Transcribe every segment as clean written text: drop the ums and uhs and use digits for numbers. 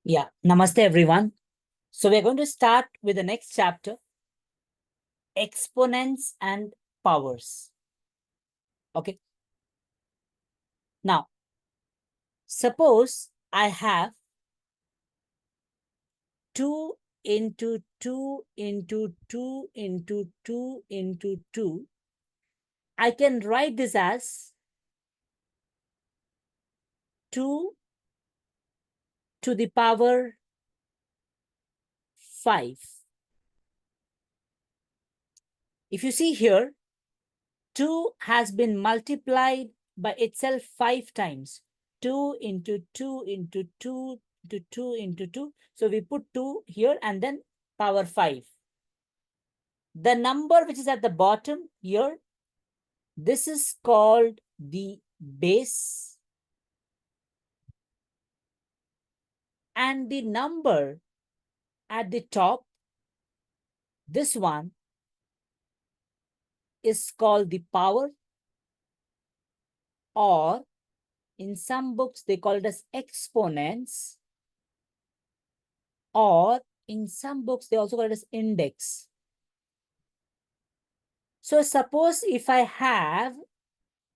Yeah, namaste everyone. So we're going to start with the next chapter, exponents and powers. Okay. Now, suppose I have 2 into 2 into 2 into 2 into 2. I can write this as 2 to the power 5. If you see here, 2 has been multiplied by itself 5 times. 2 into 2 into 2 into 2 into 2. So we put 2 here and then power 5. The number which is at the bottom here, this is called the base. And the number at the top, this one, is called the power, or in some books they call it as exponents, or in some books they also call it as index. So suppose if I have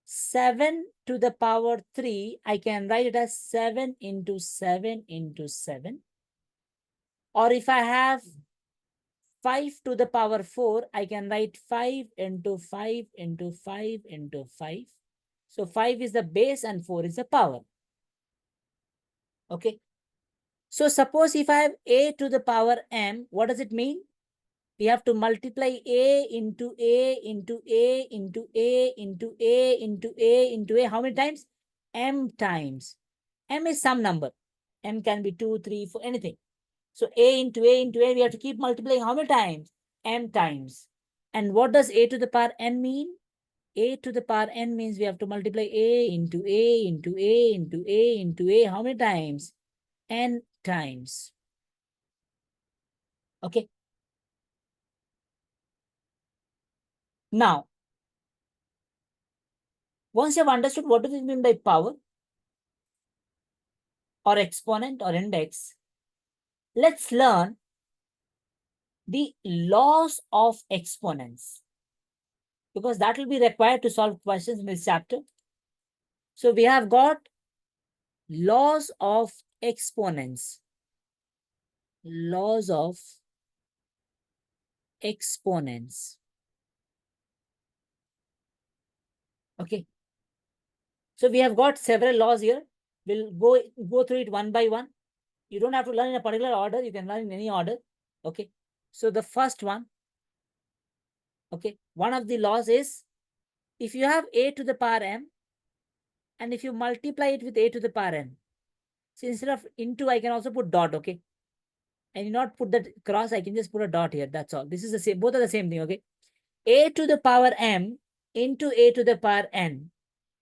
7 to the power 3, I can write it as 7 into 7 into 7. Or if I have 5 to the power 4, I can write 5 into 5 into 5 into 5. So 5 is the base and 4 is the power. Okay. So suppose if I have a to the power m, what does it mean? We have to multiply a into a into a into a into a into a into a. How many times? M times. M is some number. M can be 2, 3, 4, anything. So a into a into a, we have to keep multiplying how many times? M times. And what does a to the power n mean? A to the power n means we have to multiply a into a into a into a into a. How many times? N times. Okay. Now, once you have understood what does it mean by power or exponent or index, let's learn the laws of exponents, because that will be required to solve questions in this chapter. So we have got laws of exponents. Laws of exponents. Okay. So we have got several laws here. We'll go through it one by one. You don't have to learn in a particular order. You can learn in any order. Okay. So the first one, okay, one of the laws is, if you have a to the power m, and if you multiply it with a to the power n, so instead of into, I can also put dot, okay? And you not put that cross, I can just put a dot here. That's all. This is the same, both are the same thing, okay? A to the power m into a to the power n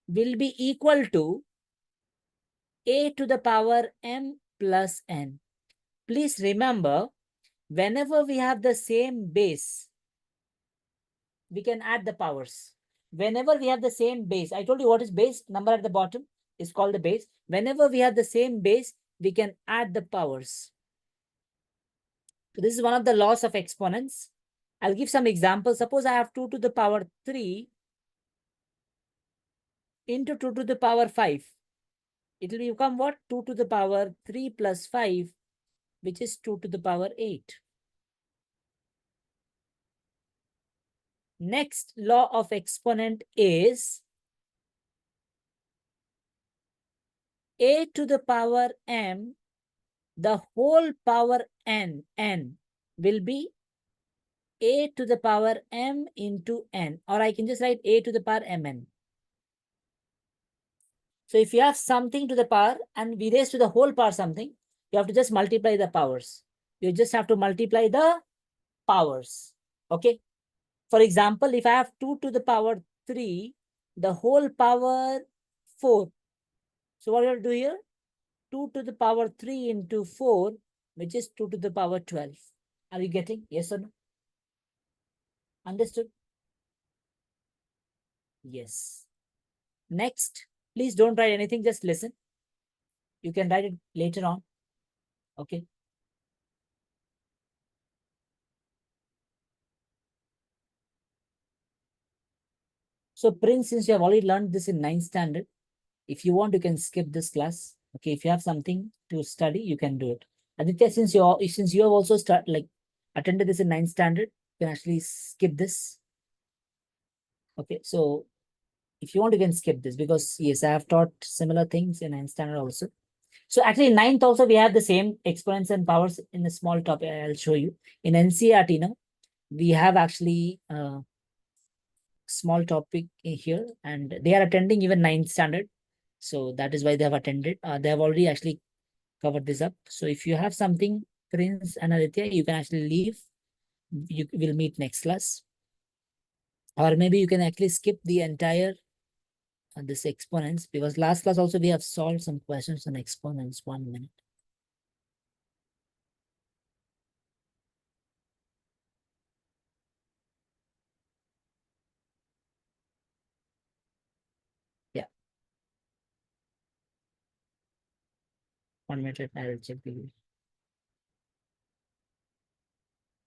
will be equal to a to the power m plus n. Please remember, whenever we have the same base, we can add the powers. Whenever we have the same base, I told you what is base, number at the bottom is called the base. Whenever we have the same base, we can add the powers. So this is one of the laws of exponents. I'll give some examples. Suppose I have 2 to the power 3 into 2 to the power 5. It will become what? 2 to the power 3 plus 5, which is 2 to the power 8. Next law of exponent is a to the power m, the whole power n will be a to the power m into n, or I can just write a to the power mn. So if you have something to the power and we raise to the whole power something, you have to just multiply the powers. You just have to multiply the powers. Okay. For example, if I have 2 to the power 3, the whole power 4. So what do you do here? 2 to the power 3 into 4, which is 2 to the power 12. Are you getting? Yes or no? Understood? Yes. Next, please don't write anything, just listen. You can write it later on. Okay. So Prince, since you have already learned this in 9th standard, if you want, you can skip this class. Okay, if you have something to study, you can do it. Aditya, since you have also attended this in 9th standard, you can actually skip this. Okay, so if you want, you can skip this, because yes, I have taught similar things in 9th standard also. So actually in 9th also we have the same exponents and powers in a small topic. I'll show you. In NCERT, we have actually small topic here, and they are attending even 9th standard. So that is why they have attended. They have already actually covered this up. So if you have something, Prince and Aditya, you can actually leave. You will meet next class. Or maybe you can actually skip the entire this exponents, because last class also we have solved some questions on exponents. 1 minute. Yeah. 1 minute, I will check the video.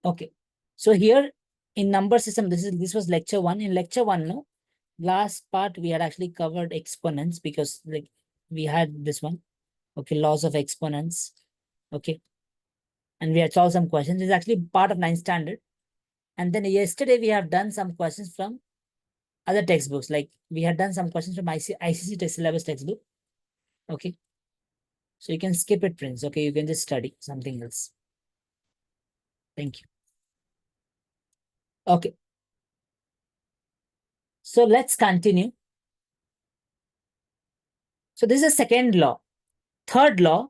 Okay. So here in number system, this was lecture 1. In lecture 1, no, last part we had actually covered exponents, because like we had this one. Okay, laws of exponents. Okay. And we had solved some questions. It's actually part of 9th standard. And then yesterday we have done some questions from other textbooks. Like we had done some questions from ICC test syllabus textbook. Okay. So you can skip it, Prince. Okay, you can just study something else. Thank you. Okay. So let's continue. So this is second law. Third law,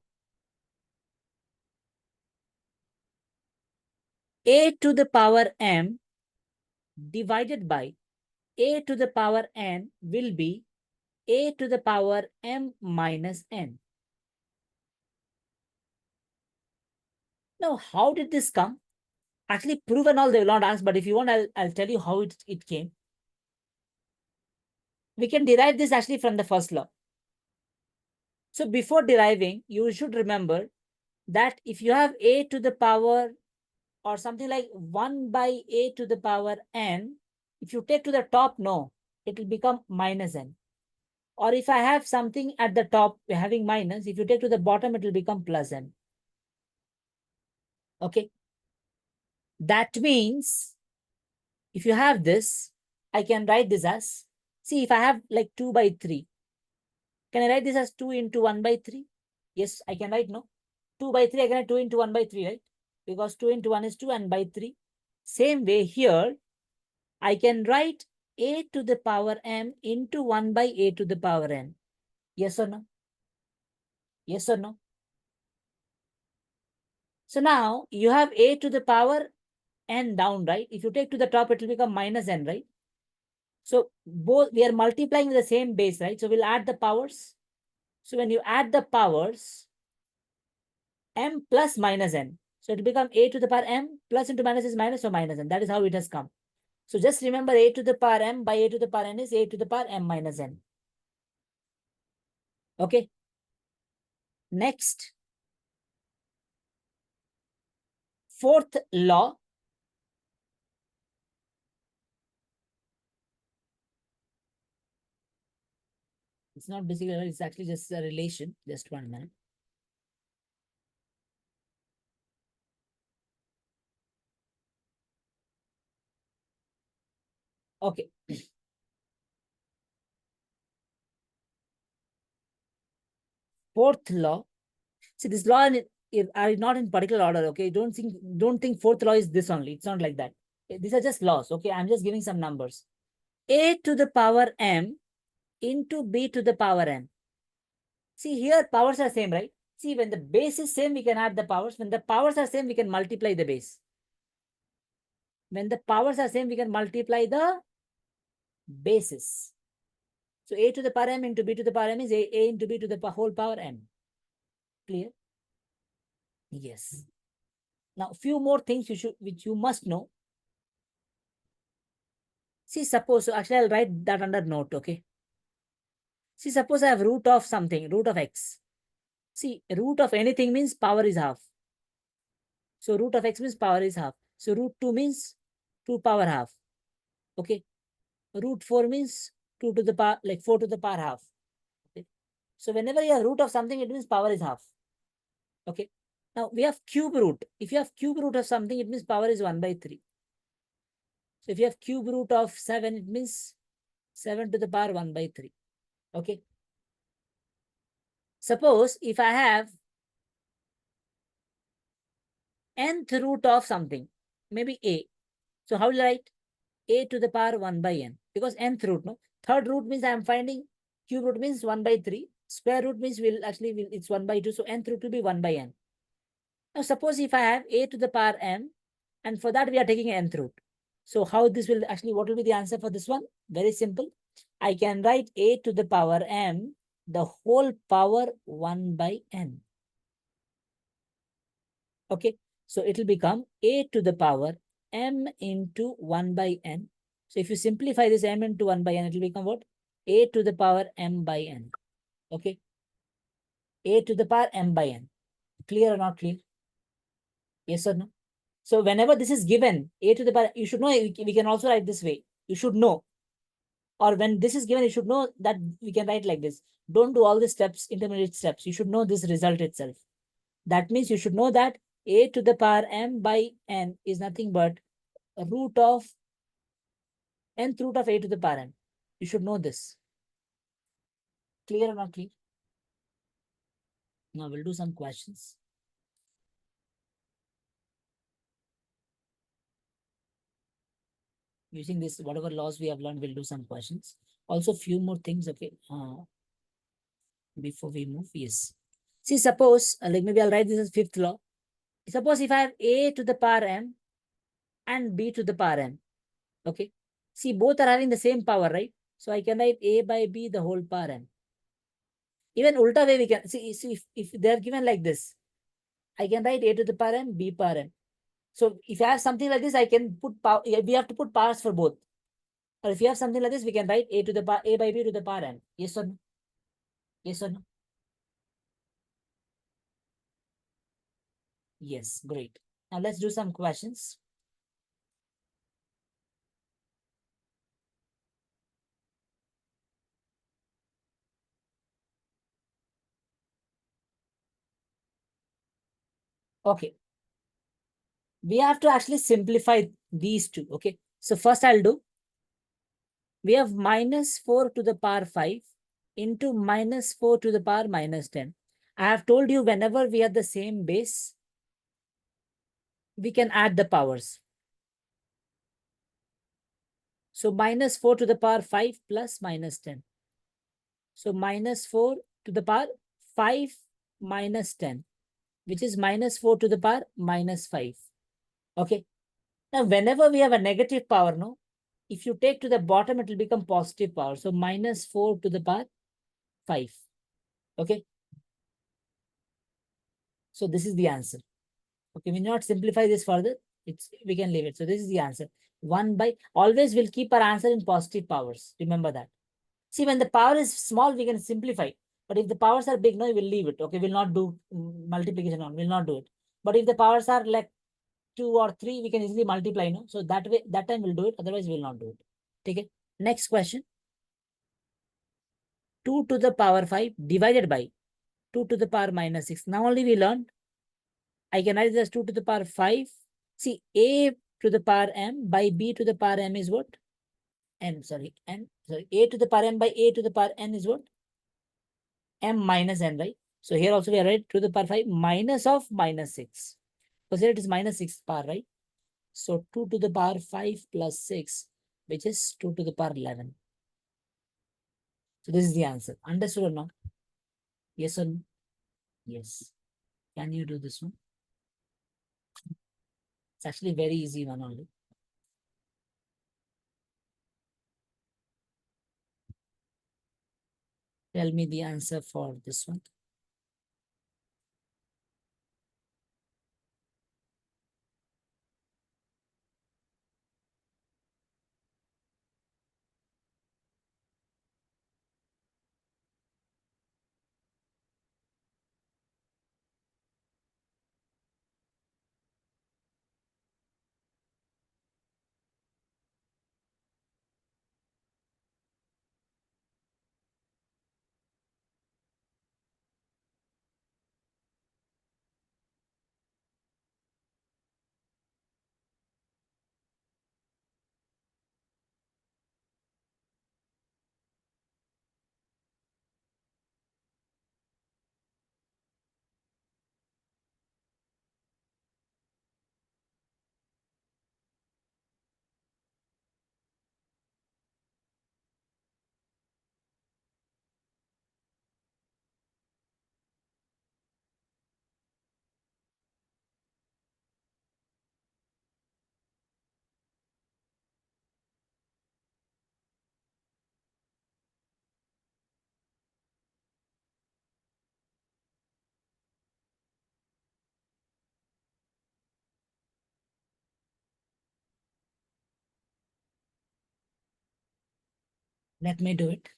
a to the power m divided by a to the power n will be a to the power m minus n. Now, how did this come? Actually, prove and all they will not ask, but if you want, I'll tell you how it came. We can derive this actually from the first law. So before deriving, you should remember that if you have a to the power or something like 1 by a to the power n, if you take to the top, no, it will become minus n. Or if I have something at the top having minus, if you take to the bottom, it will become plus n. Okay. That means if you have this, I can write this as, see, if I have like 2 by 3, can I write this as 2 into 1 by 3? Yes, I can write, no? 2 by 3, I can write 2 into 1 by 3, right? Because 2 into 1 is 2 and by 3. Same way here, I can write a to the power m into 1 by a to the power n. Yes or no? Yes or no? So now you have a to the power n down, right? If you take to the top, it will become minus n, right? So both we are multiplying with the same base, right? So we'll add the powers. So when you add the powers, m plus minus n. So it will become a to the power m plus into minus is minus, so minus n. That is how it has come. So just remember a to the power m by a to the power n is a to the power m minus n. Okay. Next, fourth law. It's not basically, it's actually just a relation. Just 1 minute. Okay. Fourth law. See, this law are not in particular order. Okay. Don't think fourth law is this only. It's not like that. These are just laws. Okay. I'm just giving some numbers. A to the power m into b to the power n. See, here powers are same, right? See, when the base is same, we can add the powers. When the powers are same, we can multiply the base. When the powers are same, we can multiply the bases. So a to the power m into b to the power m is a into b to the whole power m. Clear? Yes. Now, few more things which you must know. See, suppose, so actually I'll write that under note, okay? See, suppose I have root of something, root of x. See, root of anything means power is half. So root of x means power is half. So root 2 means 2 power half. Okay. Root 4 means 2 to the power, like 4 to the power half. Okay. So whenever you have root of something, it means power is half. Okay. Now we have cube root. If you have cube root of something, it means power is 1 by 3. So if you have cube root of 7, it means 7 to the power 1 by 3. Okay. Suppose if I have nth root of something, maybe a. So how will I write? A to the power 1 by n. Because nth root, no? Third root means I am finding cube root means 1 by 3. Square root means it's 1 by 2. So nth root will be 1 by n. Now suppose if I have a to the power m, and for that we are taking nth root. So how this will actually, what will be the answer for this one? Very simple. I can write a to the power m, the whole power 1 by n. Okay. So it will become a to the power m into 1 by n. So if you simplify this m into 1 by n, it will become what? A to the power m by n. Okay. A to the power m by n. Clear or not clear? Yes or no? So whenever this is given, a to the power, you should know, we can also write this way. You should know. Or when this is given, you should know that we can write like this. Don't do all the steps, intermediate steps. You should know this result itself. That means you should know that a to the power m by n is nothing but root of nth root of a to the power n. You should know this. Clear or not clear? Now we'll do some questions. Using this, whatever laws we have learned, we'll do some questions. Also, few more things, okay, before we move. Yes. See, suppose, like maybe I'll write this as fifth law. Suppose if I have a to the power m and b to the power m, okay. See, both are having the same power, right? So I can write a by b the whole power m. Even ulta way we can, see if they're given like this, I can write a to the power m, b power m. So if you have something like this, I can put power, we have to put powers for both. Or if you have something like this, we can write a to the power, a by b to the power n. Yes or no? Yes or no? Yes, great. Now let's do some questions. Okay. We have to actually simplify these two. Okay. So first I'll do, we have minus 4 to the power 5 into minus 4 to the power minus 10. I have told you whenever we have the same base, we can add the powers. So minus 4 to the power 5 plus minus 10. So minus 4 to the power 5 minus 10, which is minus 4 to the power minus 5. Okay. Now, whenever we have a negative power, no, if you take to the bottom, it will become positive power. So minus 4 to the power 5. Okay. So this is the answer. Okay, we not simplify this further. We can leave it. So this is the answer. 1 by, always we'll keep our answer in positive powers. Remember that. See, when the power is small, we can simplify. But if the powers are big, no, we will leave it. Okay, we'll not do multiplication on, we'll not do it. But if the powers are like 2 or 3, we can easily multiply, no? So that way, that time we'll do it. Otherwise, we'll not do it. Okay. Next question. 2 to the power 5 divided by 2 to the power minus 6. Now only we learned. I can write this as 2 to the power 5. See, a to the power m by b to the power m is what? M, sorry. N, sorry. A to the power m by a to the power n is what? M minus n, right? So here also we are right to the power 5 minus of minus 6. Because here it is minus 6 power, right? So 2 to the power 5 plus 6, which is 2 to the power 11. So this is the answer. Understood or not? Yes or no? Yes. Can you do this one? It's actually very easy one only. Tell me the answer for this one. Let me do it.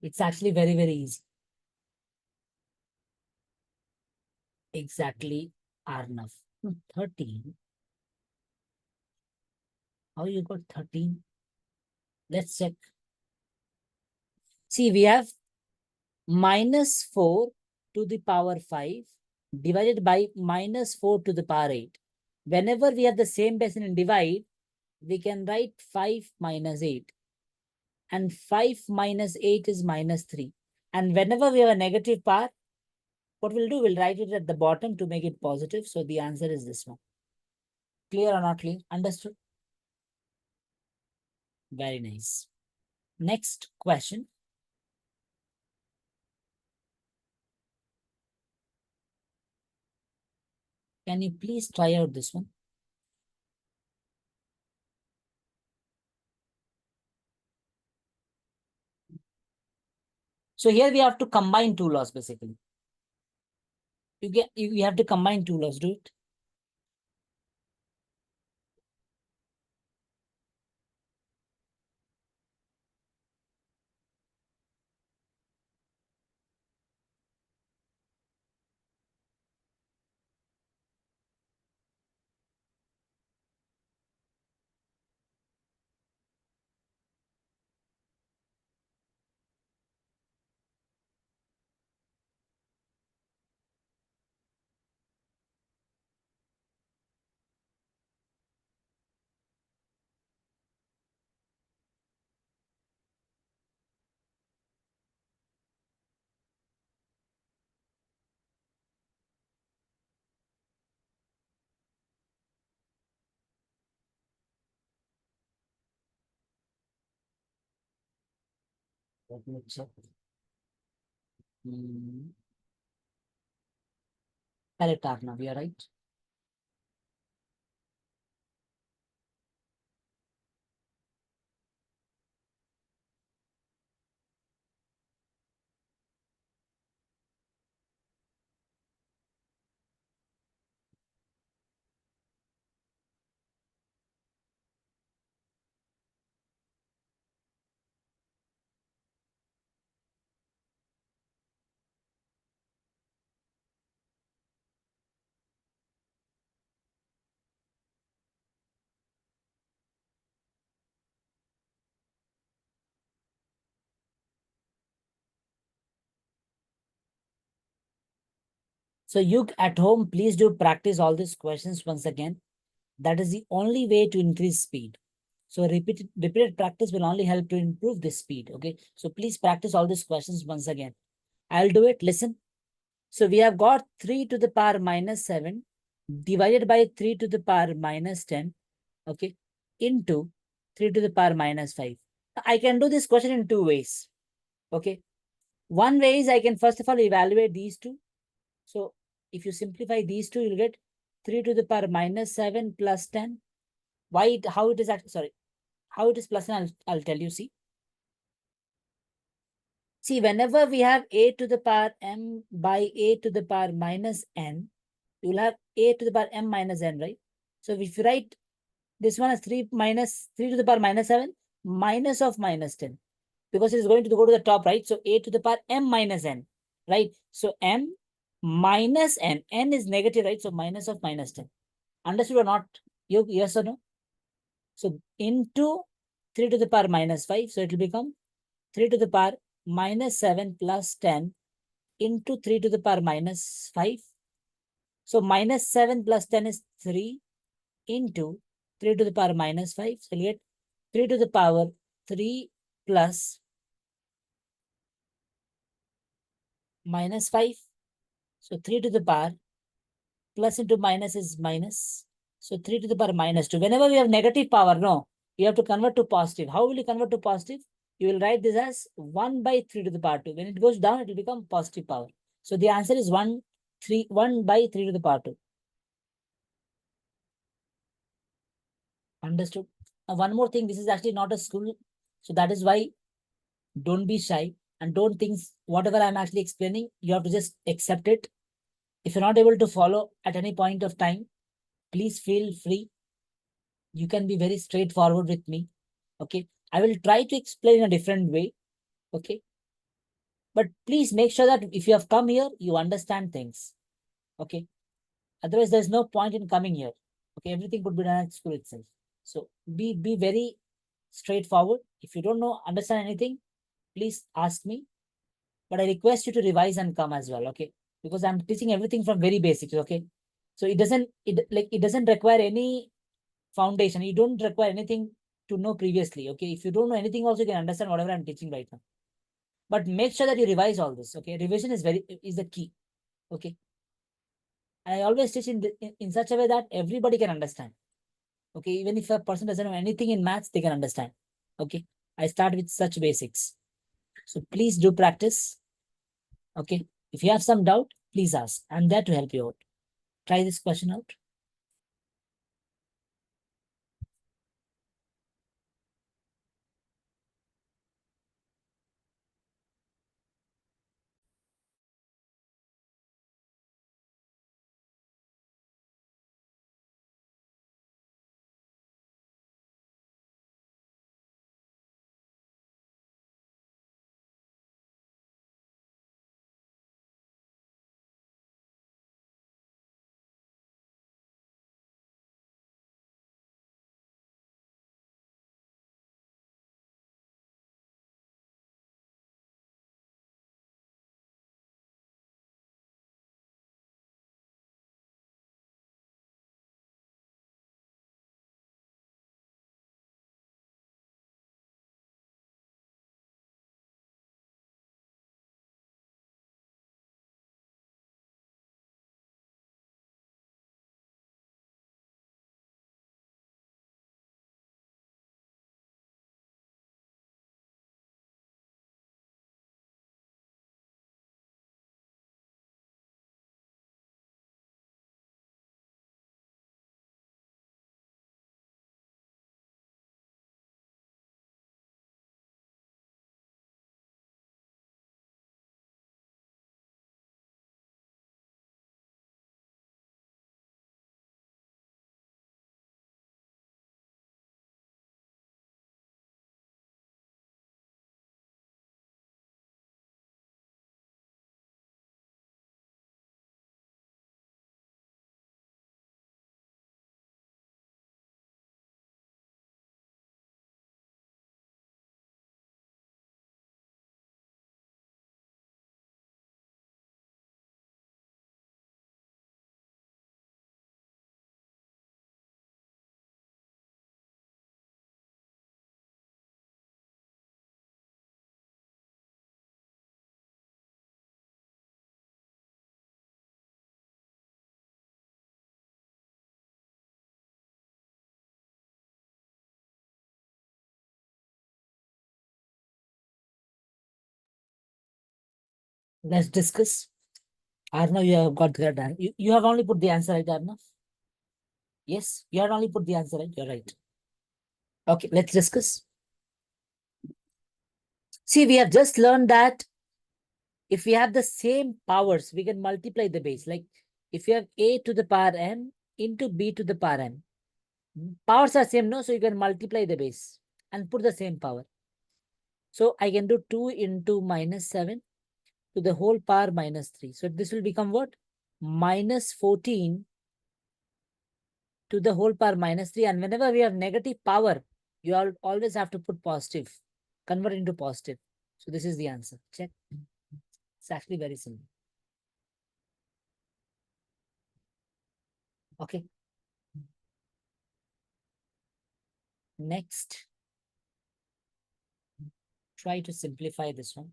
It's actually very, very easy. Exactly, Arnav. 13. How you got 13? Let's check. See, we have minus 4 to the power 5 divided by minus 4 to the power 8. Whenever we have the same base in divide, we can write 5 minus 8. And 5 minus 8 is minus 3. And whenever we have a negative power, what we'll do, we'll write it at the bottom to make it positive. So the answer is this one. Clear or not clear? Understood? Very nice. Next question. Can you please try out this one? So here we have to combine two laws basically. You have to combine two laws. Do it. Let me check. Correct, Arnav, you're right. So you at home, please do practice all these questions once again. That is the only way to increase speed. So repeated practice will only help to improve this speed. Okay. So please practice all these questions once again. I'll do it. Listen. So we have got 3 to the power minus 7 divided by 3 to the power minus 10. Okay. Into 3 to the power minus 5. I can do this question in two ways. Okay. One way is I can first of all evaluate these two. So if you simplify these two, you'll get 3 to the power minus 7 plus 10. How it is actually, sorry, how it is plus 10, I'll tell you, see. See, whenever we have a to the power m by a to the power minus n, you'll have a to the power m minus n, right? So if you write this one as 3 to the power minus 7 minus of minus 10, because it is going to go to the top, right? So a to the power m minus n, right? So m minus n, n is negative, right? So minus of minus 10. Understood or not? Yes or no? So into 3 to the power minus 5. So it will become 3 to the power minus 7 plus 10 into 3 to the power minus 5. So minus 7 plus 10 is 3 into 3 to the power minus 5. So you'll get 3 to the power 3 plus minus 5. So 3 to the power plus into minus is minus. So 3 to the power minus 2. Whenever we have negative power, no, you have to convert to positive. How will you convert to positive? You will write this as 1 by 3 to the power 2. When it goes down, it will become positive power. So the answer is 1 by 3 to the power 2. Understood? Now, one more thing, this is actually not a school. So that is why don't be shy and don't think whatever I'm actually explaining, you have to just accept it. If you're not able to follow at any point of time, please feel free. You can be very straightforward with me. Okay. I will try to explain in a different way. Okay. But please make sure that if you have come here, you understand things. Okay. Otherwise, there's no point in coming here. Okay. Everything could be done at school itself. So be very straightforward. If you don't know, understand anything, please ask me. But I request you to revise and come as well. Okay. Because I'm teaching everything from very basics. Okay. So it doesn't require any foundation. You don't require anything to know previously. Okay. If you don't know anything, also you can understand whatever I'm teaching right now. But make sure that you revise all this. Okay. Revision is the key. Okay. And I always teach in such a way that everybody can understand. Okay. Even if a person doesn't know anything in maths, they can understand. Okay. I start with such basics. So please do practice. Okay. If you have some doubt, please ask. I'm there to help you out. Try this question out. Let's discuss. Arnav, you have got that. You have only put the answer right, Arnav? Yes, you have only put the answer right. You're right. Okay, let's discuss. See, we have just learned that if we have the same powers, we can multiply the base. Like if you have a to the power n into b to the power n. Powers are same, no? So you can multiply the base and put the same power. So I can do 2 into minus 7 to the whole power minus 3. So this will become what? Minus 14 to the whole power minus 3. And whenever we have negative power, you always have to put positive, convert into positive. So this is the answer. Check. It's actually very simple. Okay. Next, try to simplify this one.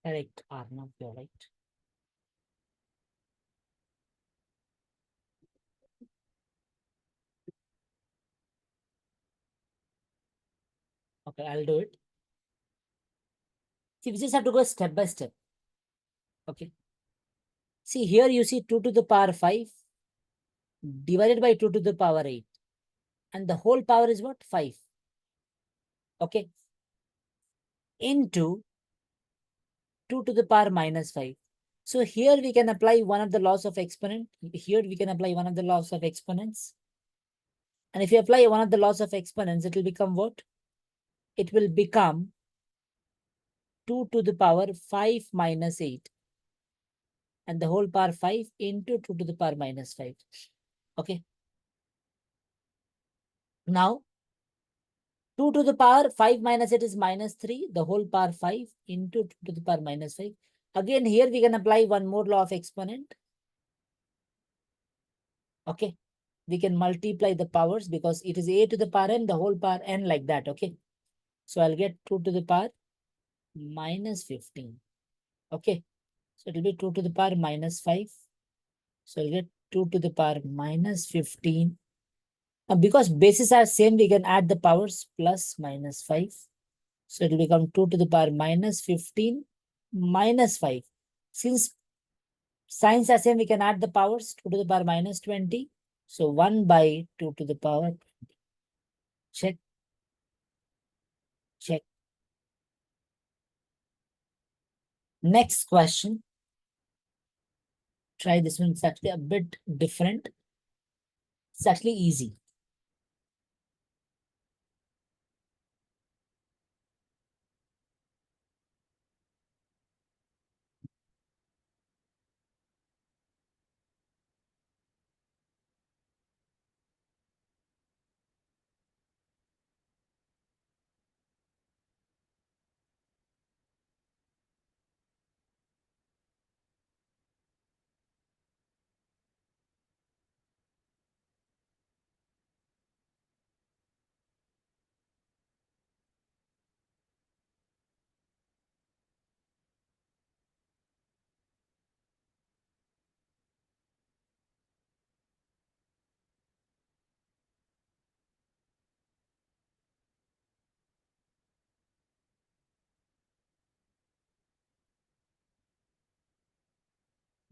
Correct, Arnav, you're right. Okay, I'll do it. See, we just have to go step by step. Okay. See, here you see 2 to the power 5 divided by 2 to the power 8. And the whole power is what? 5. Okay. Into 2 to the power minus 5. So here we can apply one of the laws of exponent. Here we can apply one of the laws of exponents. And if you apply one of the laws of exponents, it will become what? It will become 2 to the power 5 minus 8. And the whole power 5 into 2 to the power minus 5. Okay. Now, 2 to the power 5 minus 8 is minus 3. The whole power 5 into 2 to the power minus 5. Again, here we can apply one more law of exponent. Okay. We can multiply the powers because it is a to the power n, the whole power n like that. Okay. So I'll get 2 to the power minus 15. Okay. So it will be 2 to the power minus 5. So I'll get 2 to the power minus 15. Now, because bases are same, we can add the powers plus minus 5. So it will become 2 to the power minus 15 minus 5. Since signs are same, we can add the powers 2 to the power minus 20. So 1 by 2 to the power 20. Check. Check. Next question. Try this one. It's actually a bit different. It's actually easy.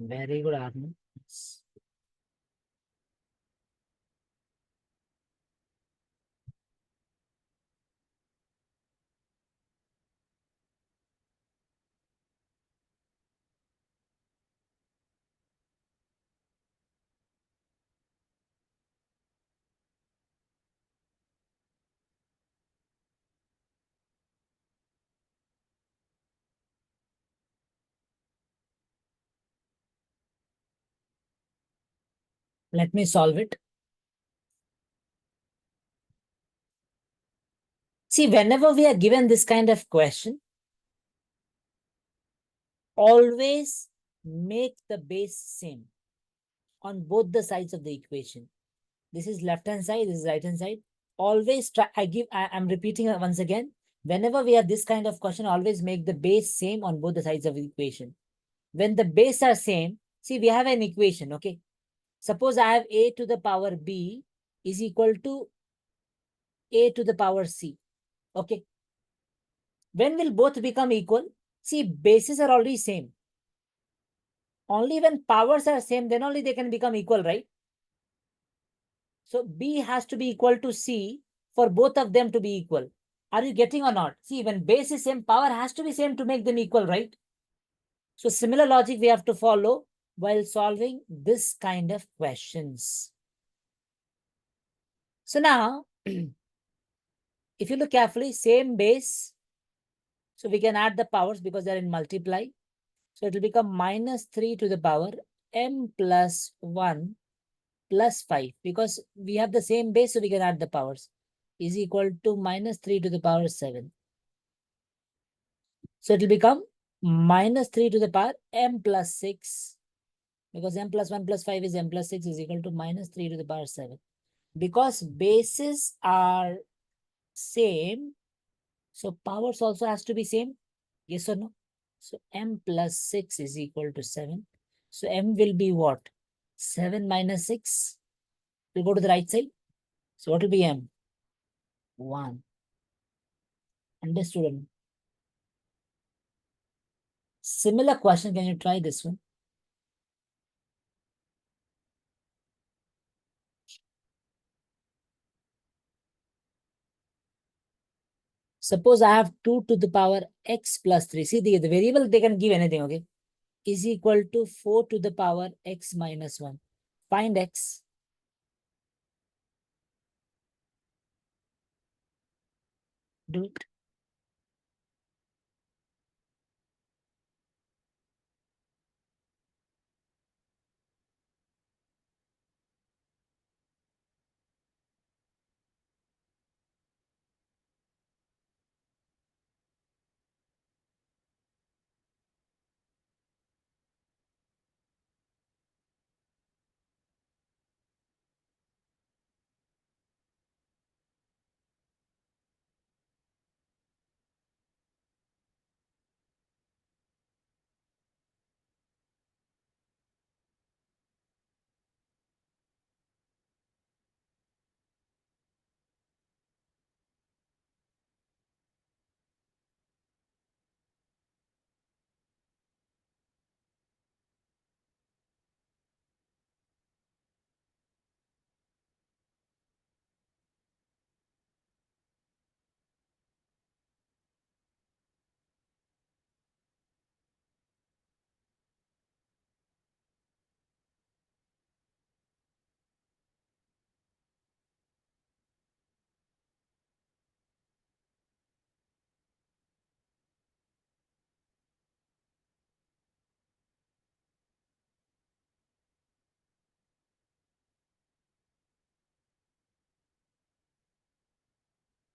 Very good, Arnold. Let me solve it. See, whenever we are given this kind of question, always make the base same on both the sides of the equation. This is left hand side, this is right hand side. Always try, I'm repeating it once again. Whenever we have this kind of question, always make the base same on both the sides of the equation. When the base are same, see, we have an equation, okay? Suppose I have a to the power b is equal to a to the power c, okay? When will both become equal? See, bases are already same. Only when powers are same, then only they can become equal, right? So B has to be equal to C for both of them to be equal. Are you getting or not? See, when base is same, power has to be same to make them equal, right? So similar logic we have to follow while solving this kind of questions. So now, if you look carefully, same base. So we can add the powers because they're in multiply. So it will become minus 3 to the power m plus 1 plus 5 because we have the same base, so we can add the powers is equal to minus 3 to the power 7. So it will become minus 3 to the power m plus 6 because m plus 1 plus 5 is m plus 6 is equal to minus 3 to the power 7. Because bases are same, so powers also has to be same. Yes or no? So m plus 6 is equal to 7. So m will be what? 7 minus 6. We'll go to the right side. So what will be m? 1. Understood? Similar question. Can you try this one? Suppose I have 2 to the power x plus 3. See, the variable, they can give anything, okay? Is equal to 4 to the power x minus 1. Find x. Do it.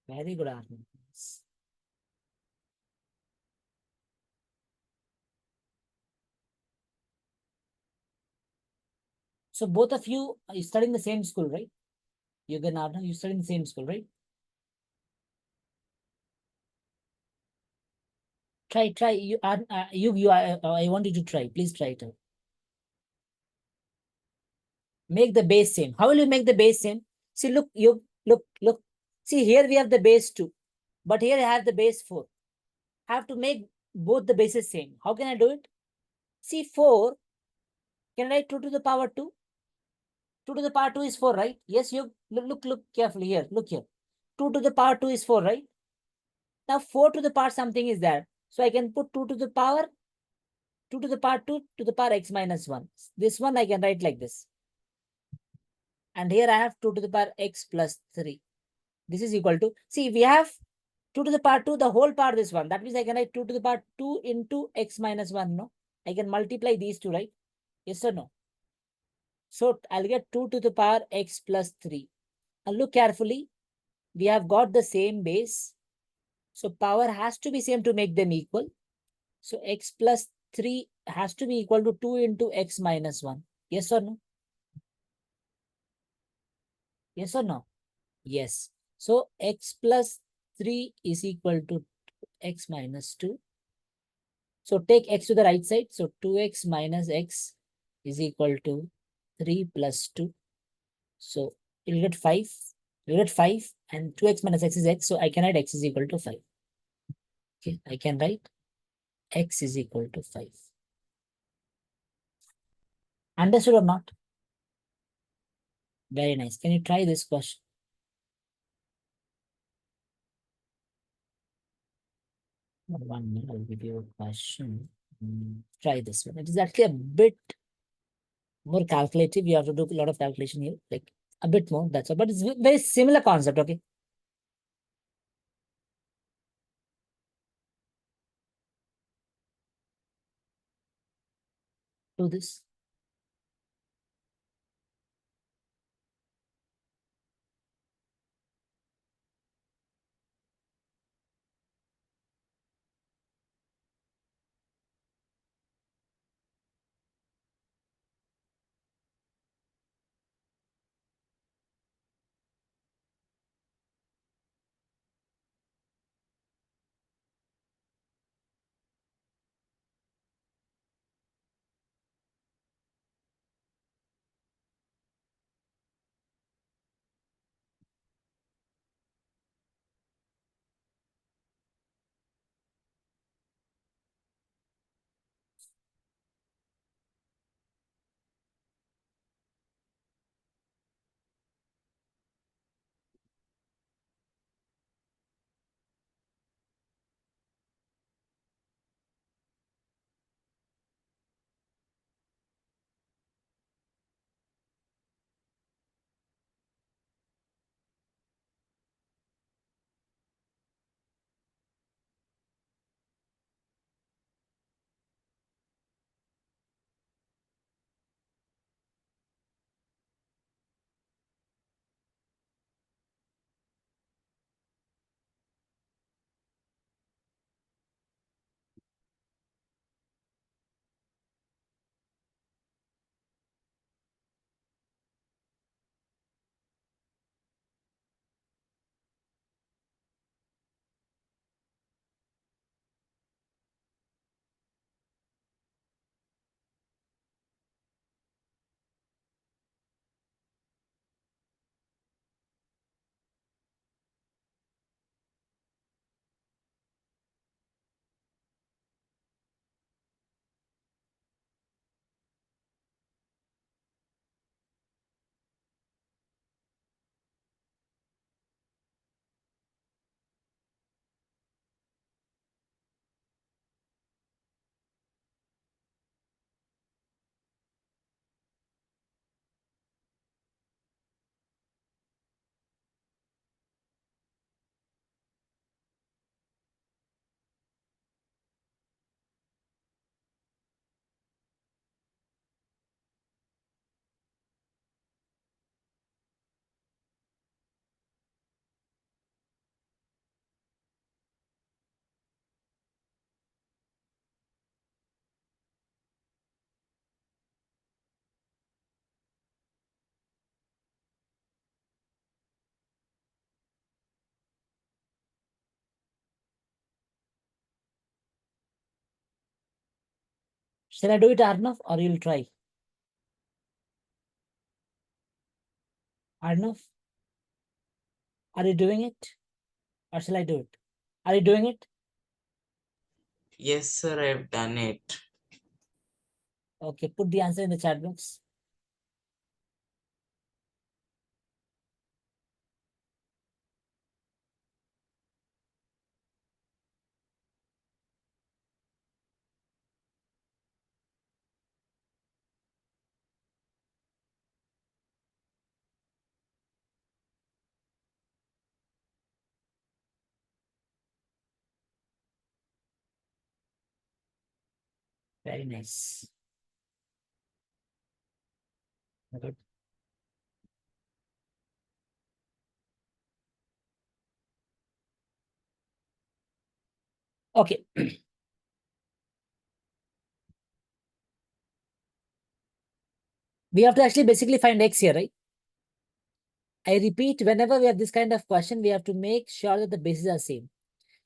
Very good argument. So both of you are studying the same school, right? You studying the same school, right? Try. You are you are. I want you to try. Please try it out. Make the base same. How will you make the base same? See, look. See, here we have the base 2, but here I have the base 4. I have to make both the bases same. How can I do it? See, 4. Can I write 2 to the power 2? 2 to the power 2 is 4, right? Yes, you look carefully here. Look here. 2 to the power 2 is 4, right? Now 4 to the power something is there. So I can put 2 to the power 2 to the power 2 to the power x minus 1. This one I can write like this. And here I have 2 to the power x plus 3. This is equal to, see, we have 2 to the power 2, the whole power this one. That means I can write 2 to the power 2 into x minus 1, no? I can multiply these two, right? Yes or no? So I'll get 2 to the power x plus 3. And look carefully. We have got the same base. So power has to be same to make them equal. So x plus 3 has to be equal to 2 into x minus 1. Yes or no? Yes or no? Yes. So x plus 3 is equal to x minus 2. So take x to the right side. So 2x minus x is equal to 3 plus 2. So you'll get 5. You'll get 5 and 2x minus x is x. So I can write x is equal to 5. Okay, I can write x is equal to 5. Understood or not? Very nice. Can you try this question? One minute, I'll give you a question. Try this one. It is actually a bit more calculative. You have to do a lot of calculation here, like a bit more. That's all. But it's very similar concept. Okay. Do this. Shall I do it, Arnav, or you'll try? Arnav, are you doing it? Or shall I do it? Are you doing it? Yes, sir, I've done it. Okay, put the answer in the chat box. Very nice. Good. Okay. We have to actually basically find x here, right? I repeat, whenever we have this kind of question, we have to make sure that the bases are same.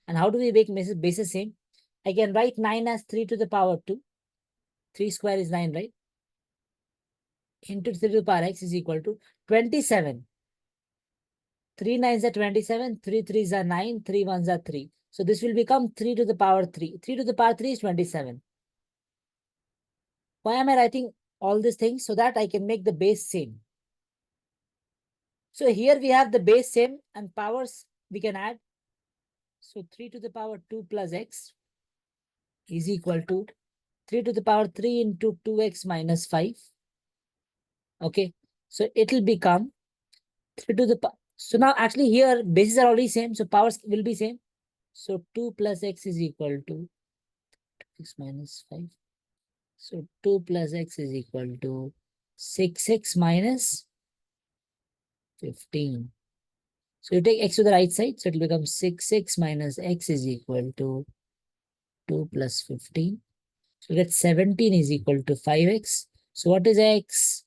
And how do we make bases same? I can write 9 as 3 to the power 2. 3 square is 9, right? Into 3 to the power x is equal to 27. 3 nines are 27, 3 threes are 9, 3 ones are 3. So this will become 3 to the power 3. 3 to the power 3 is 27. Why am I writing all these things? So that I can make the base same. So here we have the base same and powers we can add. So 3 to the power 2 plus x is equal to 3 to the power 3 into 2x minus 5. Okay. So it will become 3 to the power. So now actually here bases are already same. So powers will be same. So 2 plus x is equal to x minus 5. So 2 plus x is equal to 6x minus 15. So you take x to the right side. So it will become 6x minus x is equal to 2 plus 15. So you get 17 is equal to 5x. So what is x?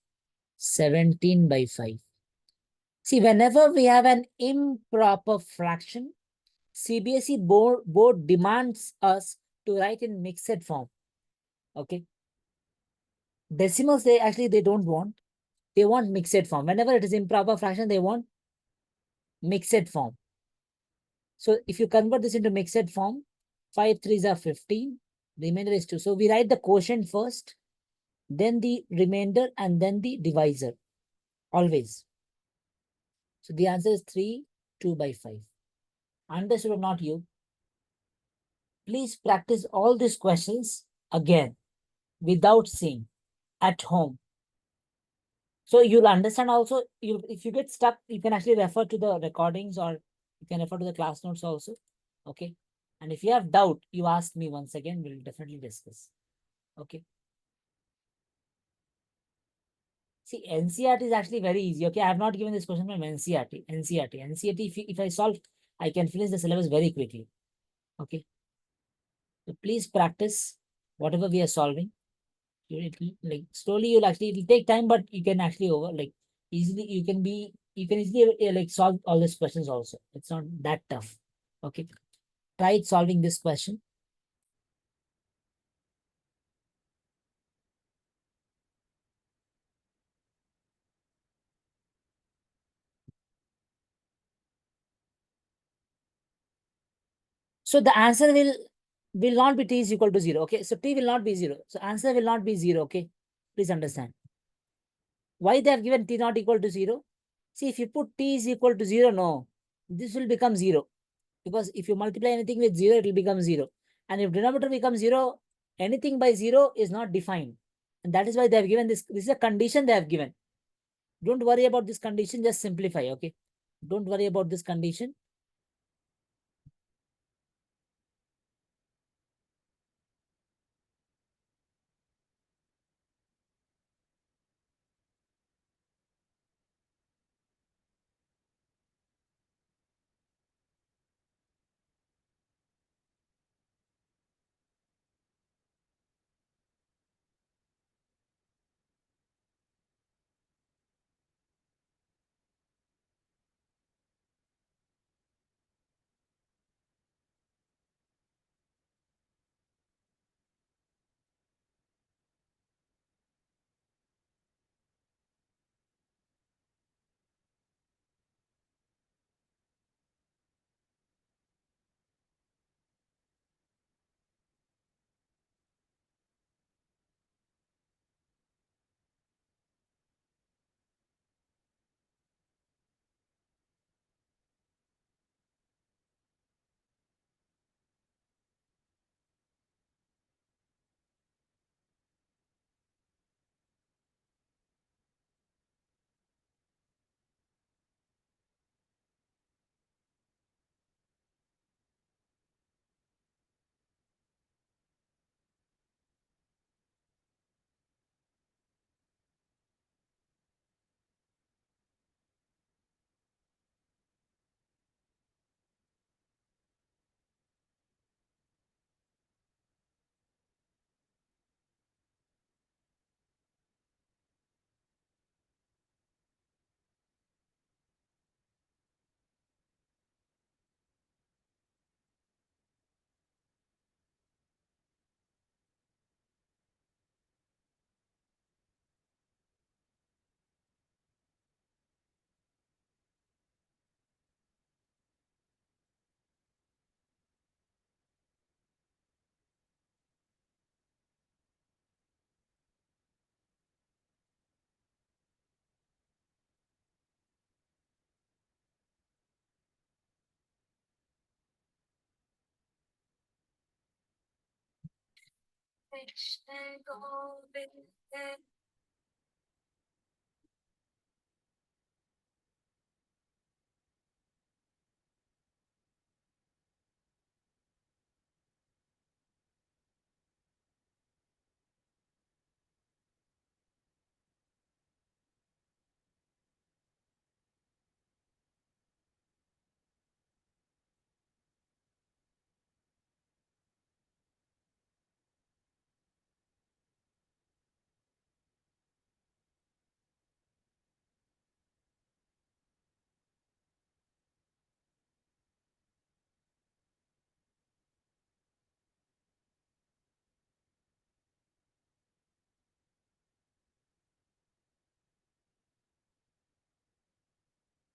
17 by 5. See, whenever we have an improper fraction, CBSE board demands us to write in mixed form. Okay. Decimals, they don't want. They want mixed form. Whenever it is improper fraction, they want mixed form. So if you convert this into mixed form, 5 threes are 15, remainder is 2. So we write the quotient first, then the remainder, and then the divisor, always. So the answer is 3, 2 by 5. Understood or not you? Please practice all these questions again without seeing at home. So you'll understand also, if you get stuck, you can actually refer to the recordings or you can refer to the class notes also. Okay. And if you have doubt, you ask me once again, we'll definitely discuss. Okay. See, NCRT is actually very easy. Okay. I have not given this question from NCRT. NCRT, if I solve, I can finish the syllabus very quickly. Okay. So please practice whatever we are solving. Like slowly, it'll take time, but you can actually easily, you can easily like solve all these questions also. It's not that tough. Okay. Try solving this question. So the answer will not be t is equal to 0. Okay. So t will not be 0. So answer will not be 0. Okay. Please understand. Why they have given t not equal to 0? See, if you put t is equal to 0, no, this will become 0. Because if you multiply anything with 0, it will become 0. And if denominator becomes 0, anything by 0 is not defined. And that is why they have given this. This is a condition they have given. Don't worry about this condition. Just simplify. Okay. Don't worry about this condition.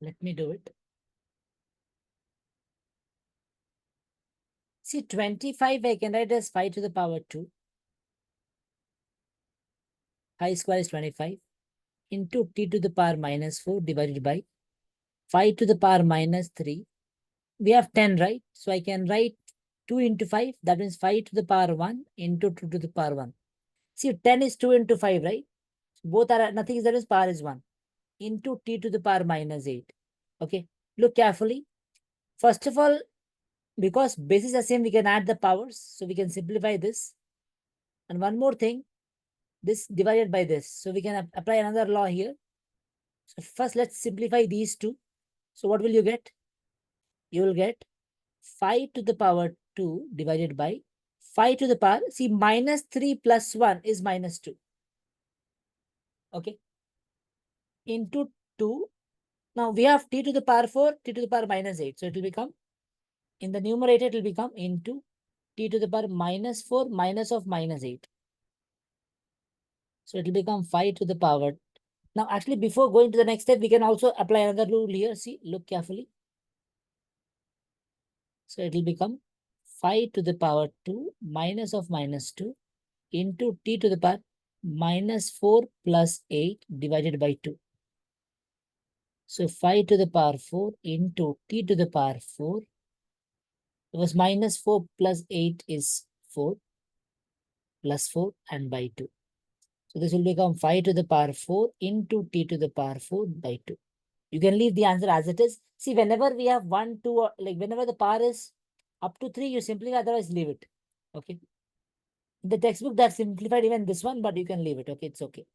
Let me do it. See, 25 I can write as 5 to the power 2. 5 square is 25 into t to the power minus 4 divided by 5 to the power minus 3. We have 10, right? So I can write 2 into 5. That means 5 to the power 1 into 2 to the power 1. See, 10 is 2 into 5, right? Both are nothing is that is power is 1 into t to the power minus 8. Okay. Look carefully. First of all, because bases are same, we can add the powers. So we can simplify this. And one more thing, this divided by this. So we can apply another law here. So first, let's simplify these two. So what will you get? You will get 5 to the power 2 divided by 5 to the power, see, minus 3 plus 1 is minus 2. Okay. Into 2. Now we have t to the power 4, t to the power minus 8. So it will become, in the numerator, it will become into t to the power minus 4 minus of minus 8. So it will become 5 to the power. Now, actually, before going to the next step, we can also apply another rule here. See, look carefully. So it will become 5 to the power 2 minus of minus 2 into t to the power minus 4 plus 8 divided by 2. So 5 to the power 4 into t to the power 4. Because minus 4 plus 8 is 4 plus 4 and by 2. So this will become 5 to the power 4 into t to the power 4 by 2. You can leave the answer as it is. See, whenever we have 1, 2, or like whenever the power is up to 3, you simplify, otherwise leave it. Okay. In the textbook, that's simplified even this one, but you can leave it. Okay, it's okay.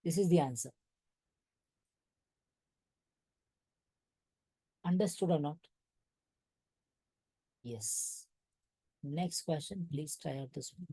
This is the answer. Understood or not? Yes. Next question, please try out this one.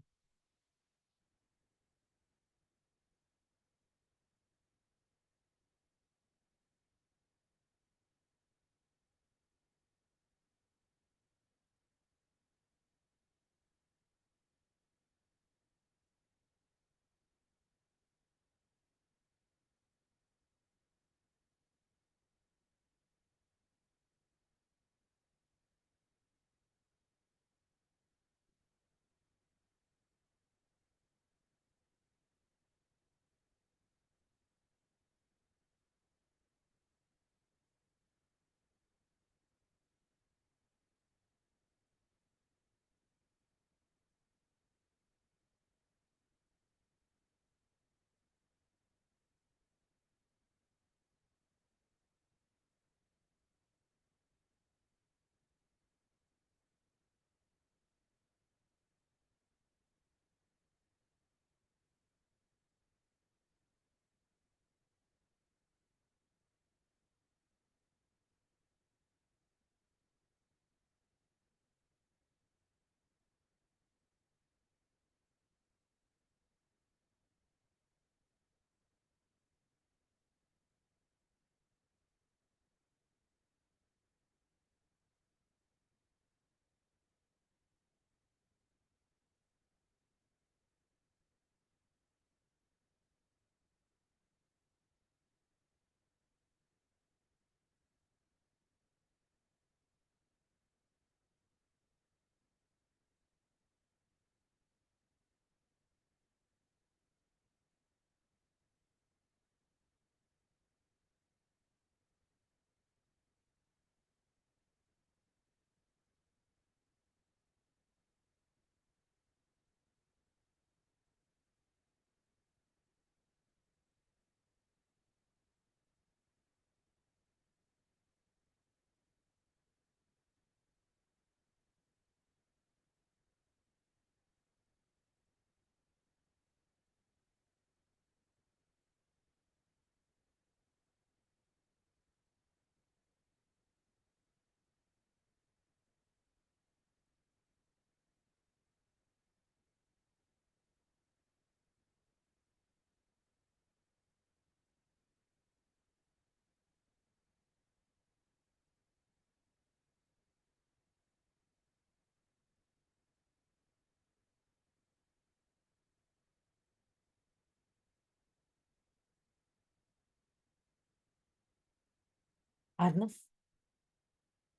Arnav,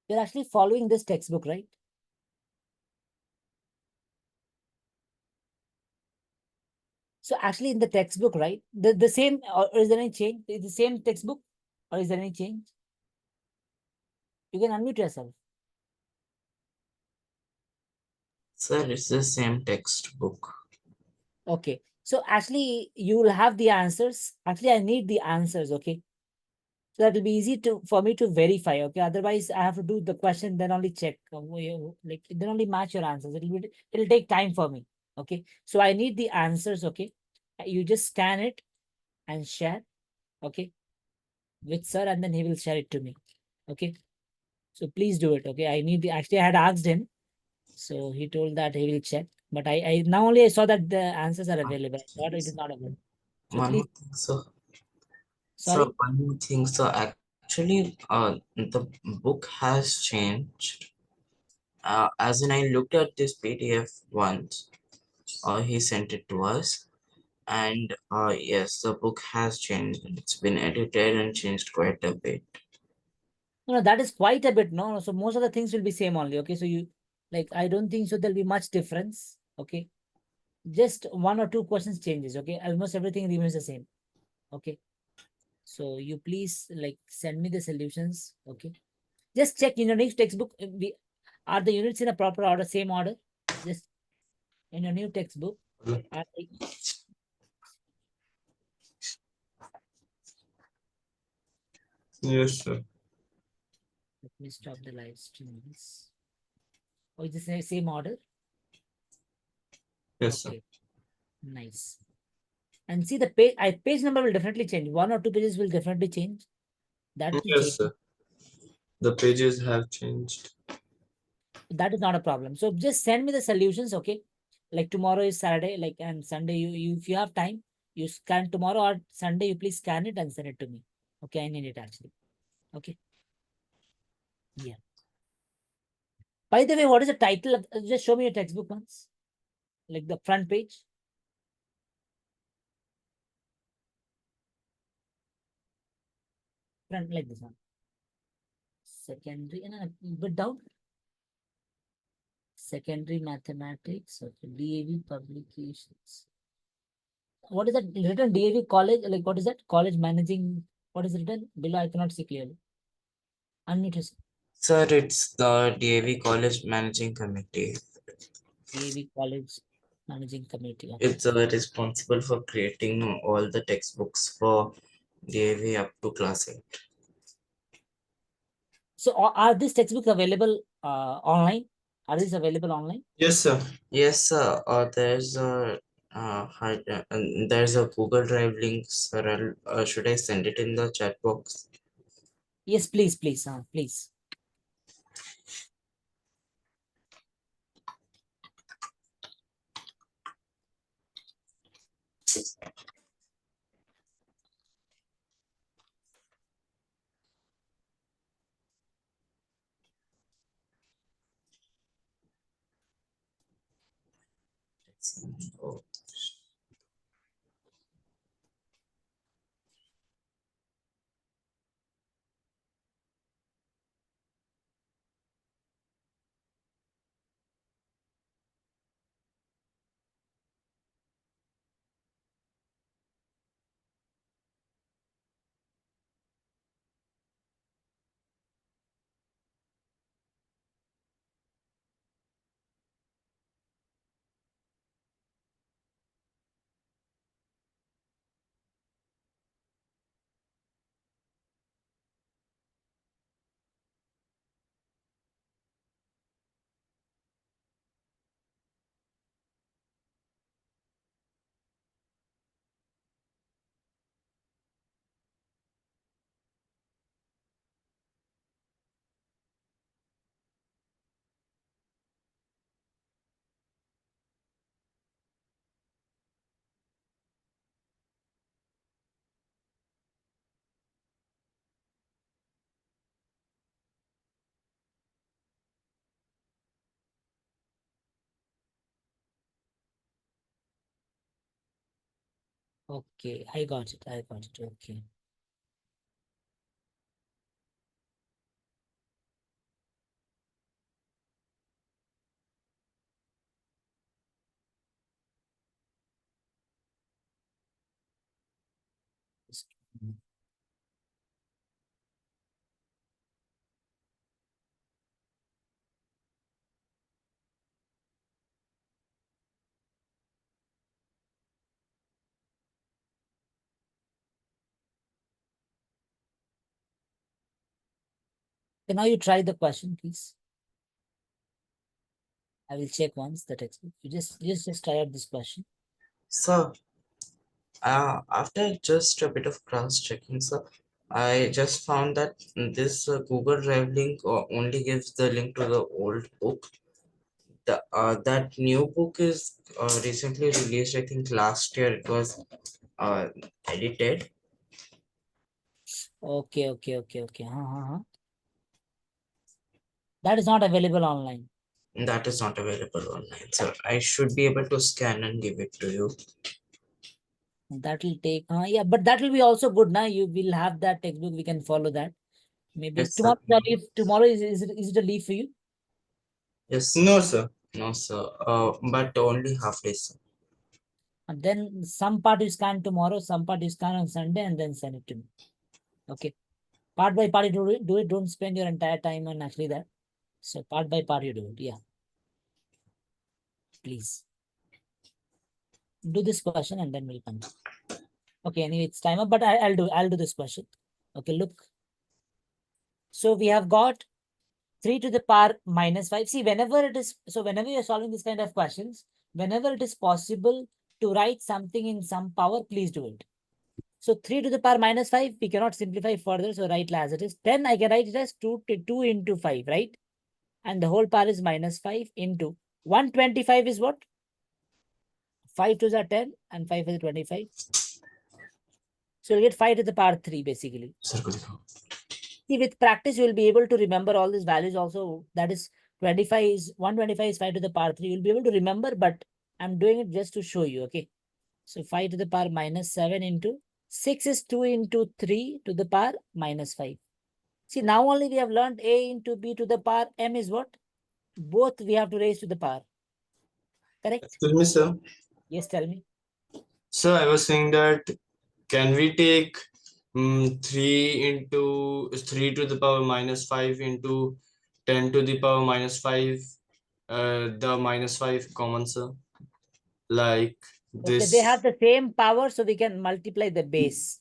you're actually following this textbook, right? So actually in the textbook, right? The same, or is there any change? Is the same textbook or is there any change? You can unmute yourself. Sir, it's the same textbook. Okay. So actually you will have the answers. Actually, I need the answers, okay? So that will be easy to for me to verify, okay? Otherwise, I have to do the question, then only check. Like then only match your answers. It'll take time for me. Okay. So I need the answers, okay? You just scan it and share, okay, with sir, and then he will share it to me. Okay. So please do it. Okay. I need the actually I had asked him. So he told that he will check. But I now only I saw that the answers are available. I thought it is not available. So One please, more thing, sir. So sorry. one more thing, so actually, the book has changed. As in, I looked at this PDF once. He sent it to us, and yes, the book has changed. It's been edited and changed quite a bit. No, that is quite a bit. No, so most of the things will be same only. Okay, so you like I don't think so there'll be much difference. Okay, just one or two questions changes. Okay, almost everything remains the same. Okay, so you please like send me the solutions. Okay, just check in your next textbook. Are the units in a proper order, same order? Just in your new textbook. Are they, Yes, sir. let me stop the live streams. Oh, it's the same order. Yes, sir. Okay, nice. And see the page number will definitely change. One or two pages will definitely change. That will Yes, change. sir. The pages have changed. That is not a problem. So just send me the solutions, okay? Like tomorrow is Saturday, like and Sunday, you if you have time, you scan tomorrow or Sunday, you please scan it and send it to me. Okay, I need it actually. Okay. Yeah. By the way, what is the title of just show me your textbook once. Like the front page. Front like this one. Secondary and a bit down. Secondary mathematics, okay, DAV publications. What is that written? DAV college? Like what is that? College managing. What is written below? I cannot see clearly. Unmute yourself. Sir, it's the DAV College Managing Committee. DAV college managing committee. Okay. It's responsible for creating all the textbooks for DAV up to class 8. So are these textbooks available online? Are these available online? Yes, sir. Yes, sir. There's a Google Drive link, sir. Should I send it in the chat box? Yes, please, please, please. Oh, Okay, I got it. I got it. Okay. Okay, now you try the question, please. I will check once the textbook. You just try out this question. So, after just a bit of cross checking, so I just found that this Google Drive link only gives the link to the old book. That new book is recently released. I think last year it was uh, edited. Okay. That is not available online. That is not available online. So I should be able to scan and give it to you. That will take, yeah, but that will be also good. Now you will have that textbook. We can follow that. Maybe Yes, sir. tomorrow. Tomorrow is it a leave for you? Yes. No, sir. No, sir. But only half day, sir. And then some part you scan tomorrow, some part you scan on Sunday, and then send it to me. Okay. Part by part you do it. Don't spend your entire time on actually that. So part by part you do it. Yeah. Please do this question and then we'll come. Okay. Anyway, it's time up, but I'll do this question. Okay. Look. So we have got 3 to the power minus 5. See, whenever it is, so whenever you're solving this kind of questions, whenever it is possible to write something in some power, please do it. So 3 to the power minus 5, we cannot simplify further, so write as it is. Then I can write it as 2 into 5, right? And the whole power is minus 5 into 125 is what? 5 to the 10 and 5 is 25. So you'll get 5 to the power 3 basically. Sir, See, with practice, you will be able to remember all these values also. That is 25 is 125 is 5 to the power 3. You'll be able to remember, but I'm doing it just to show you. Okay. So 5 to the power minus 7 into 6 is 2 into 3 to the power minus 5. See, now only we have learned a into b to the power m is what? Both we have to raise to the power. Correct? Excuse me, sir. Yes, tell me. Sir, I was saying that can we take 3 into 3 to the power minus 5 into 10 to the power minus 5, the minus 5 common, sir? Like Okay, they have this. the same power, so we can multiply the base.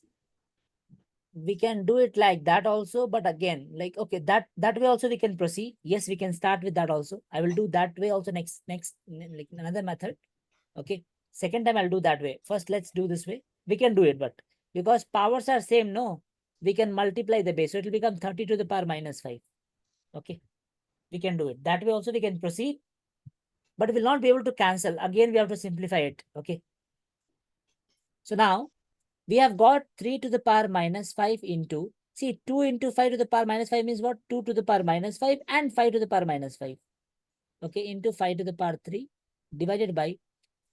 We can do it like that also, but again, like, okay, that way also we can proceed. Yes, we can start with that also. I will do that way also next like another method. Okay, second time I'll do that way. First, let's do this way. We can do it, but because powers are same, no, we can multiply the base, so it will become 30 to the power minus 5. Okay, we can do it that way also. We can proceed, but we'll not be able to cancel. Again, we have to simplify it. Okay, so now we have got 3 to the power minus 5 into, see, 2 into 5 to the power minus 5 means what? 2 to the power minus 5 and 5 to the power minus 5. Okay, into 5 to the power 3 divided by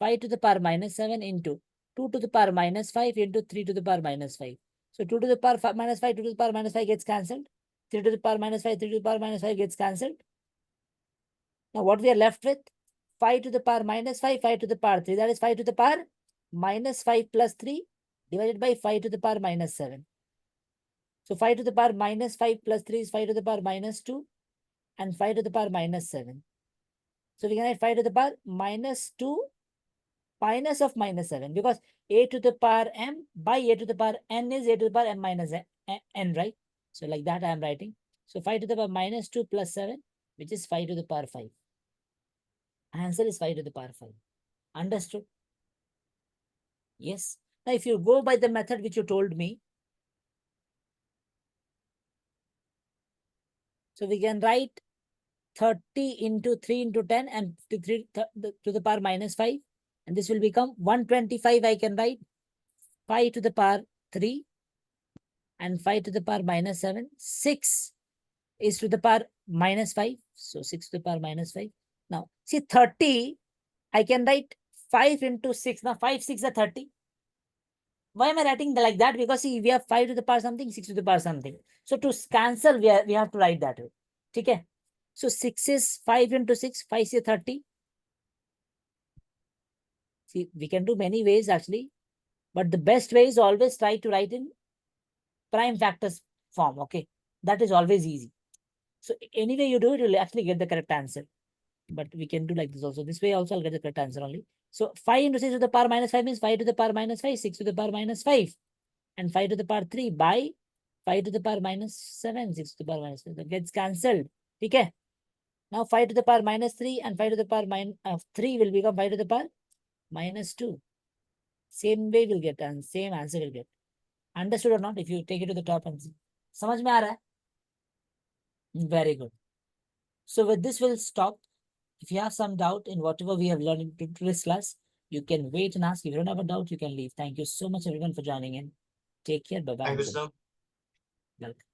5 to the power minus 7 into 2 to the power minus 5 into 3 to the power minus 5. So 2 to the power minus 5, 2 to the power minus 5 gets cancelled. 3 to the power minus 5, 3 to the power minus 5 gets cancelled. Now what we are left with? 5 to the power minus 5, 5 to the power 3. That is 5 to the power minus 5 plus 3 divided by 5 to the power minus 7. So 5 to the power minus 5 plus 3 is 5 to the power minus 2 and 5 to the power minus 7. So we can write 5 to the power minus 2 minus of minus 7, because a to the power m by a to the power n is a to the power m minus n, right? So like that I am writing. So 5 to the power minus 2 plus 7, which is 5 to the power 5. Answer is 5 to the power 5. Understood? Yes. Now if you go by the method which you told me, so we can write 30 into 3 into 10 and to the power minus 5. And this will become 125. I can write 5 to the power 3 and 5 to the power minus 7. 6 is to the power minus 5. So 6 to the power minus 5. Now, see 30, I can write 5 into 6. Now 5, 6 are 30. Why am I writing like that? Because see, we have 5 to the power something, 6 to the power something. So to cancel, we have to write that way. Okay. So 6 is 5 into 6, 5 is 30. See, we can do many ways actually, but the best way is always try to write in prime factors form. Okay. That is always easy. So anyway you do it, you'll actually get the correct answer. But we can do like this also. This way also I'll get the correct answer only. So 5 into 6 to the power minus 5 means 5 to the power minus 5, 6 to the power minus 5. And 5 to the power 3 by 5 to the power minus 7, 6 to the power minus 2. That gets cancelled. Okay. Now 5 to the power minus 3 and 5 to the power 3 will become 5 to the power minus 2. Same way will get and same answer will get. Understood or not? If you take it to the top and see. समझ में आ रहा है? Very good. So with this we'll stop. If you have some doubt in whatever we have learned in today's class, you can wait and ask. If you don't have a doubt, you can leave. Thank you so much everyone for joining in. Take care. Bye-bye. Thank you, sir. Welcome.